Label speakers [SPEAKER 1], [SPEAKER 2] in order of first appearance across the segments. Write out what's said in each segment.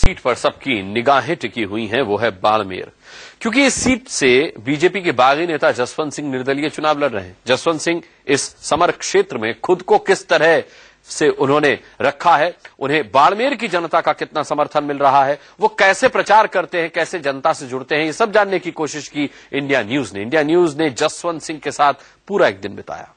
[SPEAKER 1] Seat पर सबकी निगाहें टिकी हुई हैं वो है बाड़मेर, क्योंकि इस सीट से बीजेपी के बागी नेता जसवंत सिंह निर्दलीय चुनाव लड़ रहे हैं। जसवंत सिंह इस समर क्षेत्र में खुद को किस तरह से उन्होंने रखा है, उन्हें बाड़मेर की जनता का कितना समर्थन मिल रहा है, वो कैसे प्रचार करते हैं, कैसे जनता से जुड़ते हैं, ये सब जानने की कोशिश की इंडिया न्यूज ने जसवंत सिंह के साथ पूरा एक दिन बिताया।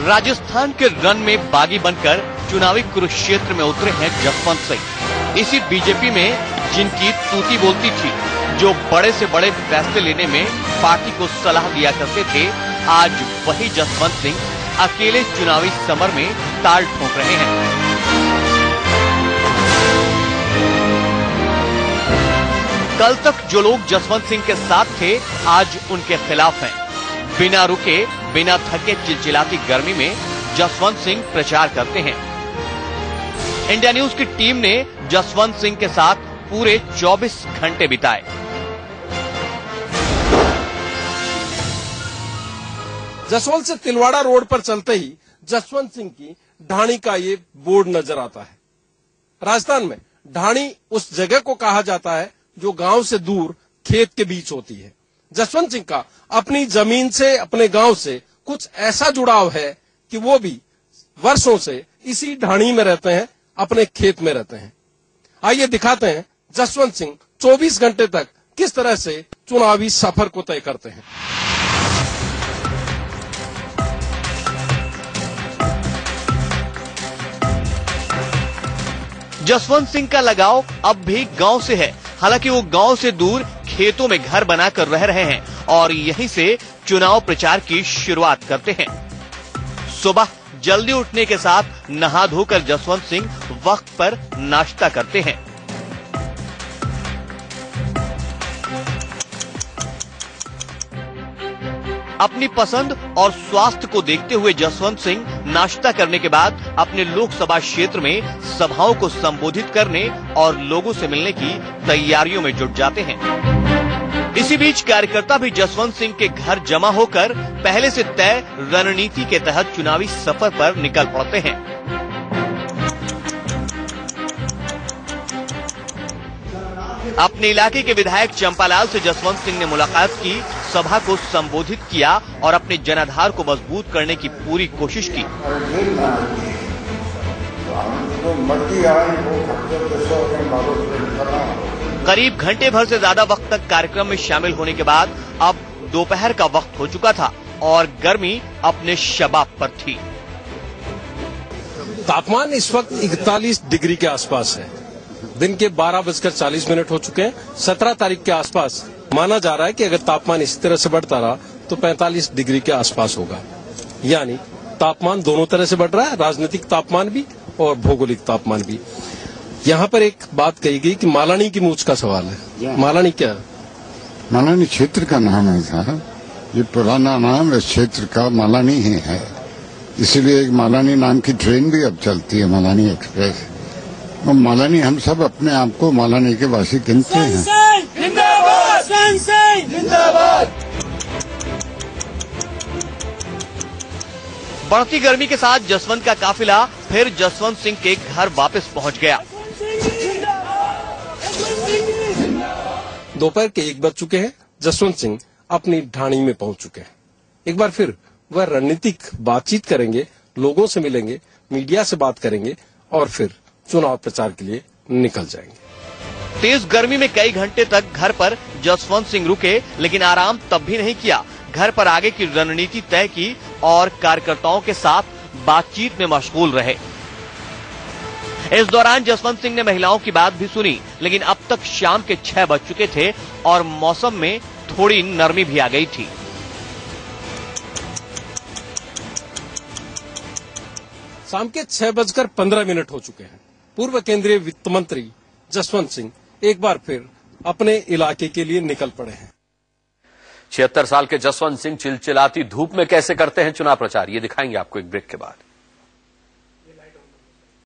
[SPEAKER 2] राजस्थान के रण में बागी बनकर चुनावी कुरुक्षेत्र में उतरे हैं जसवंत सिंह। इसी बीजेपी में जिनकी तूती बोलती थी, जो बड़े से बड़े फैसले लेने में पार्टी को सलाह दिया करते थे, आज वही जसवंत सिंह अकेले चुनावी समर में ताल ठोक रहे हैं। कल तक जो लोग जसवंत सिंह के साथ थे, आज उनके खिलाफ हैं। बिना रुके, बिना थके चिलचिलाती गर्मी में जसवंत सिंह प्रचार करते हैं। इंडिया न्यूज की टीम ने जसवंत सिंह के साथ पूरे 24 घंटे बिताए।
[SPEAKER 3] जसवंत से तिलवाड़ा रोड पर चलते ही जसवंत सिंह की ढाणी का ये बोर्ड नजर आता है। राजस्थान में ढाणी उस जगह को कहा जाता है जो गांव से दूर खेत के बीच होती है। जसवंत सिंह का अपनी जमीन से, अपने गांव से कुछ ऐसा जुड़ाव है कि वो भी वर्षों से इसी ढाणी में रहते हैं, अपने खेत में रहते हैं। आइए दिखाते हैं जसवंत सिंह 24 घंटे तक किस तरह से चुनावी सफर को तय करते हैं।
[SPEAKER 2] जसवंत सिंह का लगाव अब भी गांव से है। हालांकि वो गांव से दूर खेतों में घर बनाकर रह रहे हैं और यहीं से चुनाव प्रचार की शुरुआत करते हैं। सुबह जल्दी उठने के साथ नहा धोकर जसवंत सिंह वक्त पर नाश्ता करते हैं। अपनी पसंद और स्वास्थ्य को देखते हुए जसवंत सिंह नाश्ता करने के बाद अपने लोकसभा क्षेत्र में सभाओं को संबोधित करने और लोगों से मिलने की तैयारियों में जुट जाते हैं। इसी बीच कार्यकर्ता भी जसवंत सिंह के घर जमा होकर पहले से तय रणनीति के तहत चुनावी सफर पर निकल पड़ते हैं। अपने इलाके के विधायक चंपालाल से जसवंत सिंह ने मुलाकात की, सभा को संबोधित किया और अपने जनाधार को मजबूत करने की पूरी कोशिश की। करीब घंटे भर से ज्यादा वक्त तक कार्यक्रम में शामिल होने के बाद अब दोपहर का वक्त हो चुका था और गर्मी अपने शबाब पर थी।
[SPEAKER 3] तापमान इस वक्त 41 डिग्री के आसपास है। दिन के 12:40 हो चुके हैं। 17 तारीख के आसपास माना जा रहा है कि अगर तापमान इसी तरह से बढ़ता रहा तो 45 डिग्री के आसपास होगा। यानी तापमान दोनों तरह से बढ़ रहा है, राजनीतिक तापमान भी और भौगोलिक तापमान भी। यहाँ पर एक बात कही गई कि मालानी की मूंछ का सवाल है। मालानी क्या?
[SPEAKER 4] मालानी क्षेत्र का नाम है साहब, ये पुराना नाम इस क्षेत्र का मालानी ही है। इसीलिए एक मालानी नाम की ट्रेन भी अब चलती है, मालानी एक्सप्रेस। और मालानी, हम सब अपने आप को मालानी के वासी गिनते हैं।
[SPEAKER 2] बढ़ती गर्मी के साथ जसवंत का काफिला फिर जसवंत सिंह के घर वापस पहुंच गया।
[SPEAKER 3] दोपहर के 1 बज चुके हैं। जसवंत सिंह अपनी ढाणी में पहुंच चुके हैं। एक बार फिर वह रणनीतिक बातचीत करेंगे, लोगों से मिलेंगे, मीडिया से बात करेंगे और फिर चुनाव प्रचार के लिए निकल जाएंगे।
[SPEAKER 2] तेज गर्मी में कई घंटे तक घर पर जसवंत सिंह रुके, लेकिन आराम तब भी नहीं किया। घर पर आगे की रणनीति तय की और कार्यकर्ताओं के साथ बातचीत में मशगूल रहे। इस दौरान जसवंत सिंह ने महिलाओं की बात भी सुनी, लेकिन अब तक शाम के 6 बज चुके थे और मौसम में थोड़ी नरमी भी आ गई थी।
[SPEAKER 3] शाम के 6:15 हो चुके हैं। पूर्व केंद्रीय वित्त मंत्री जसवंत सिंह एक बार फिर अपने इलाके के लिए निकल पड़े हैं।
[SPEAKER 1] 76 साल के जसवंत सिंह चिलचिलाती धूप में कैसे करते हैं चुनाव प्रचार, ये दिखाएंगे आपको एक ब्रेक के बाद।